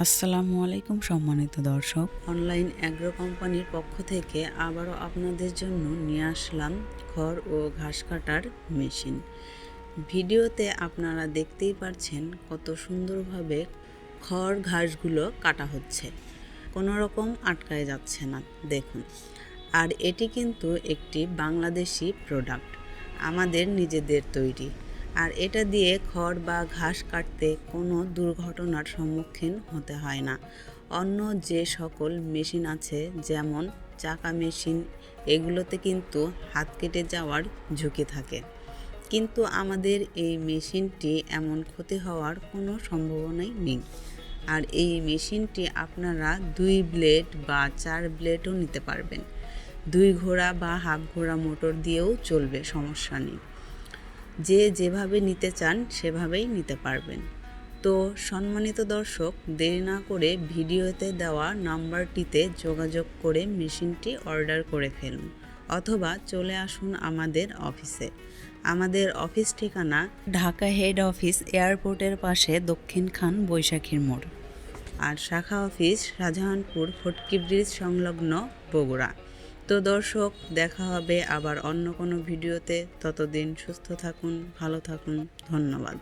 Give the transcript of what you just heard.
আসসালামু আলাইকুম সম্মানিত দর্শক, অনলাইন অ্যাগ্রো কোম্পানির পক্ষ থেকে আবারও আপনাদের জন্য নিয়ে আসলাম খড় ও ঘাস কাটার মেশিন। ভিডিওতে আপনারা দেখতেই পাচ্ছেন কত সুন্দরভাবে খড় ঘাসগুলো কাটা হচ্ছে, কোনো রকম আটকায় যাচ্ছে না। দেখুন, আর এটি কিন্তু একটি বাংলাদেশি প্রোডাক্ট, আমাদের নিজেদের তৈরি। আর এটা দিয়ে খড় বা ঘাস কাটতে কোনো দুর্ঘটনার সম্মুখীন হতে হয় না। অন্য যে সকল মেশিন আছে, যেমন চাকা মেশিন, এগুলোতে কিন্তু হাত কেটে যাওয়ার ঝুঁকি থাকে, কিন্তু আমাদের এই মেশিনটি এমন ক্ষতি হওয়ার কোনো সম্ভাবনাই নেই। আর এই মেশিনটি আপনারা 2 ব্লেড বা 4 ব্লেডও নিতে পারবেন। 2 ঘোড়া বা হাফ ঘোড়া মোটর দিয়েও চলবে, সমস্যা নেই। যে যেভাবে নিতে চান সেভাবেই নিতে পারবেন। তো সম্মানিত দর্শক, দেরি না করে ভিডিওতে দেওয়া নাম্বারটিতে যোগাযোগ করে মেশিনটি অর্ডার করে ফেলুন, অথবা চলে আসুন আমাদের অফিসে। আমাদের অফিস ঠিকানা ঢাকা হেড অফিস, এয়ারপোর্টের পাশে, দক্ষিণ খান বৈশাখীর মোড়। আর শাখা অফিস শাহজাহানপুর ফটকি ব্রিজ সংলগ্ন, বগুড়া। তো দর্শক, দেখা হবে আবার অন্য কোনো ভিডিওতে। ততদিন সুস্থ থাকুন, ভালো থাকুন, ধন্যবাদ।